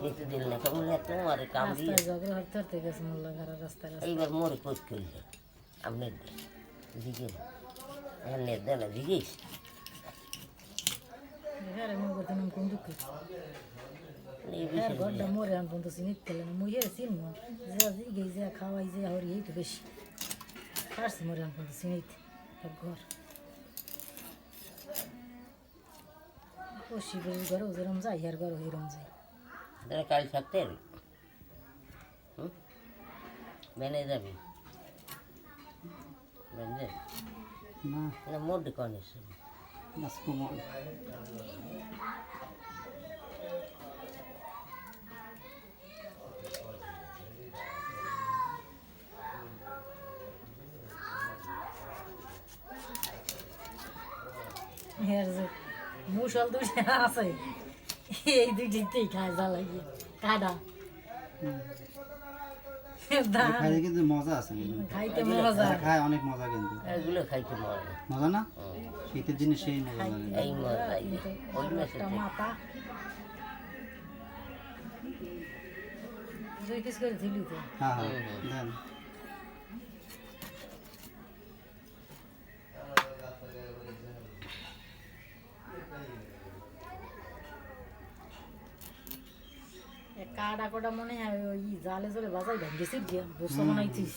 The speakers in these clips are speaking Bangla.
itu dia nak kamu lihat tu ada kambing. রাস্তায় ঝগড়া হতে হতে গেছে মোল্লা ঘাড়া রাস্তায় রাস্তায় Ibar more kot kulle. Ahmed. Zikir. Ahmed dah lah zikir. ঘরে মনে করতে নাম কোন দুঃখ Ni হ্যাঁ bisa. ঘরটা মরে আন পর্যন্ত চিনিত পেলাম মুই হেরে চিনব যা জিগে যা খাওয়াই যা হরি এই তো বেশি পারছি মরে আন পর্যন্ত চিনিত ঘর পশি বেশি ঘরেও যেরম যাই আর ঘরেও এরম যাই Dah kali sakter. Mana dah bi? Mana? না Na mod konis. বাস কমন হের যে মুসল দুইটা আছে এই দুইটাই খায় জ্বালাইয়ে কাদা খাইলে কিন্তু মজা আছে কিন্তু খাইতে মজা খায় অনেক মজা কিন্তু Egulo খাইতে মজা। মজা না শীতের দিনে সেই মজা লাগে এই মজা ওই একটা মেসে মাথা দুই কিস করে দিলি তো হ্যাঁ হ্যাঁ দেন কাটা কোটা মনে হয় ওই জালে জলে বাজাই ভেঙেছিস যে বসে বানাইছিস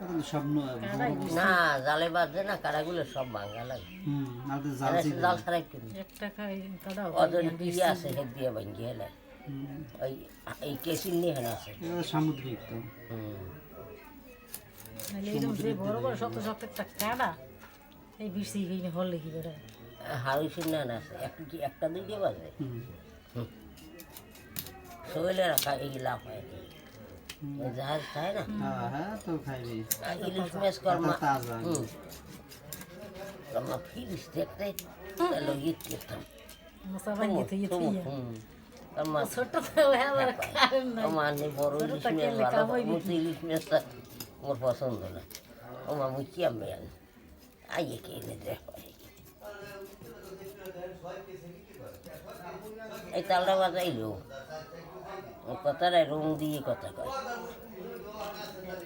এখন সব কাটাই না জালে বাজে না কাড়াগুলো সব ভাঙা লাগে আর তো জাল ছিল জাল ছাড়াই করি একটা খাই কাটাও অজন কি আছে হেড দিয়ে ভাঙি হেলে ওই এই কেসিন নিয়ে হেন আছে এটা সামুদ্রিক তো নাহলে এইরকম যে বড় বড় শক্ত শক্ত একটা কাটা এই বৃষ্টি হইনি হল কি বেটা হাউসিন না আছে একটা দুইটা বাজে হুম শৈলে রাখা এই লাভ হয় ওই জাহাজ খায় না হ্যাঁ হ্যাঁ তো খাইবি ইলিশ মাছ কর্মা তাজা কর্মা ফিরিস দেখতে তাহলে ইট করতাম মশা ভাঙি তুই তুই কর্মা ছোট তো আমার কারণ নাই আমার নেই বড় ইলিশ মাছ ভালো মুসি ইলিশ মাছটা মোর পছন্দ না ওমা মুই কি আমি আইয়ে কে এনে দেখ এই তালটা বাজাইলো কথাটা রং দিয়ে কথা কয়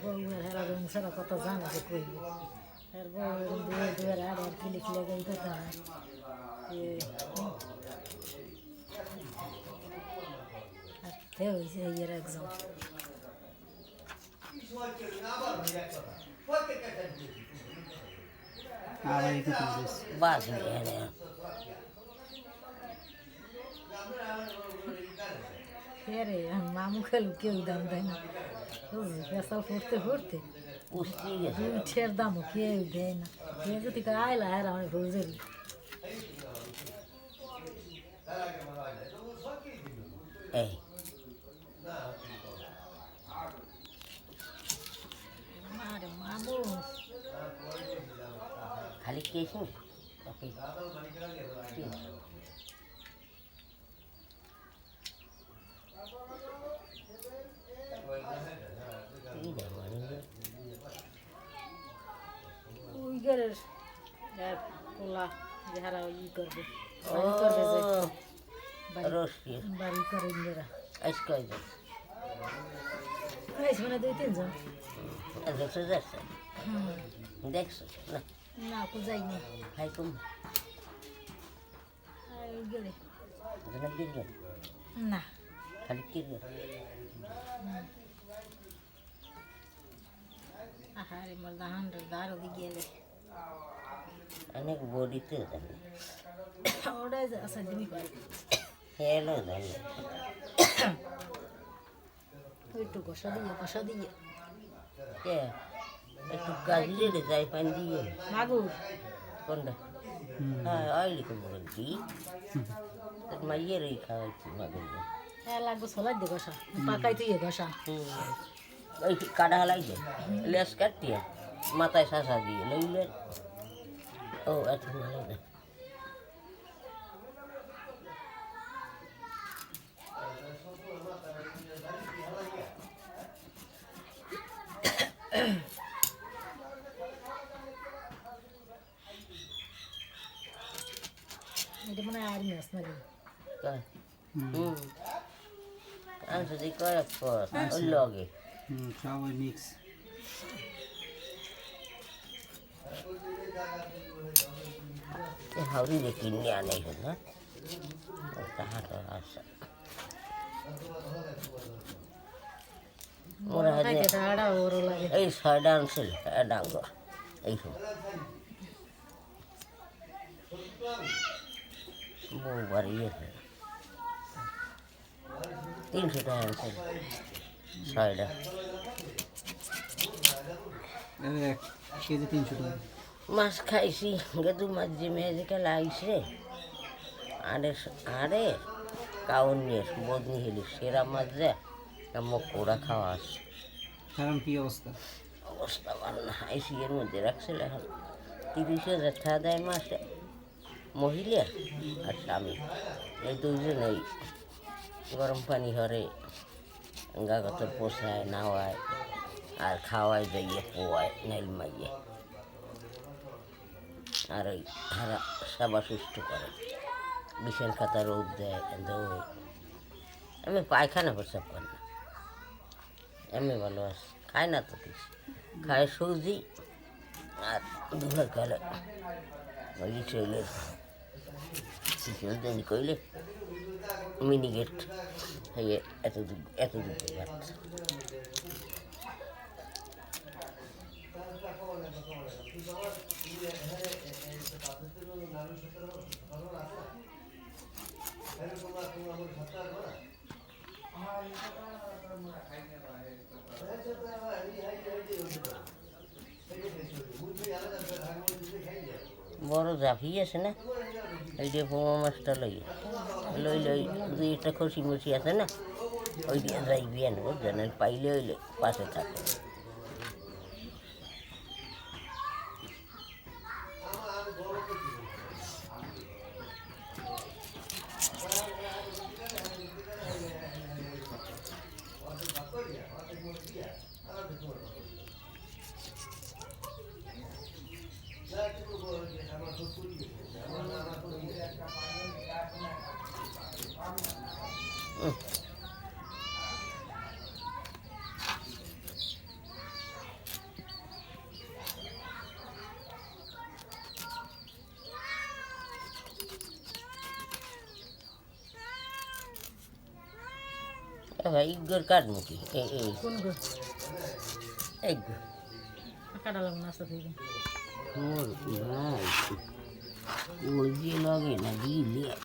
বউয়ের হেরা রং সারা কত জানা যে কই আর বউয়ের দুয়ে দুয়ে আর আর কি লিখলে গাই কথা তে হইছে এর এক্সাম আবার একটু তুলছিস বাজ নিয়ে এনে ফেরে মামু খেলু কেউ দাম দেয় না পেশাল ফুটতে ফুটতে উস্তি গেছে দুইটার দামও কেউ দেয় না কেউ যদি আইলা হেরা অনেক রোজের এই আরে মামু খালি কেসু ওকে ওই ঘরের পোলা যারা ই করবে বাড়ি করবে যে রসি বাড়ি করে ইন্দিরা আজকে মানে দুই তিনজন দেখছো যাচ্ছে দেখছো না না তো যাইনি খাই কম ওই গেলে জনক দিন না খালি কি আহারে মোর দাহান দারো দি গেলে অনেক বডিতে জানে ওটাই আছে দিবি হেলো জানে একটু কষা দিয়ে কে একটু কাজলে রে যাই পান দিয়ে মাগুর কোনটা হ্যাঁ অয়েলি কম বলছি তোর মাইয়ের এই খাওয়াইছি মাগুর হ্যাঁ লাগবে সলাই দে কষা পাকাই তুই কষা ওই কাটা হালাই দে লেস কাটিয়ে মাথায় শাসা দিয়ে লইলে ও এত ভালো না এটা মনে হয় আর মাছ নাকি আনছে যে কয়েক পর ওই লগে সব ওই মিক্স। হাওড়ি রে কিনে আনে না তাহাটা আসা মোরা হাজে আড়া ওর লাগে এই ছয়টা আনছিল ডাঙ্গ এই বউ বাড়ি 300 টাকা আনছিল ছয়টা এক কেজি 300 টাকা। মাছ খাইছি গেদু মাছ যে মেয়েকে লাগছে আরে কাউন নিয়ে বদনি হেলি সেরা মাছ যে মুখ পোড়া খাওয়া আছে কারণ কি অবস্থা? অবস্থা ভালো না আইসি এর মধ্যে রাখছিল এখন 30,000 টাকা দেয় মাসে মহিলা আর স্বামী এই দুইজনেই গরম পানি হরে গাগতর পোষায় নাওয়ায় আর খাওয়ায় যাইয়ে পোয়ায় নাইল মাইয়ে আর ওই হারা সেবা সুষ্ঠু করে বিশাল খাতা রোদ দেয় দৌড় আমি পায়খানা প্রসাব করি না এমনি ভালো আছে খায় না তো কিছু খায় সবজি আর দুপুর কালে ওই চলে চলতে কইলে মিনিগেট হয়ে এত দূর যাচ্ছে বড় জাফি আছে না এই যে পোমা মাছটা লই দুই একটা খসি মসি আছে না ওই দিয়ে যাইবি আনবো জানেন পাইলে হইলে পাশে থাকে ভাই ইগর কাট নাকি কোন গো এই কাটালাম নাস্তা থেকে ওই যে লগে না দিলে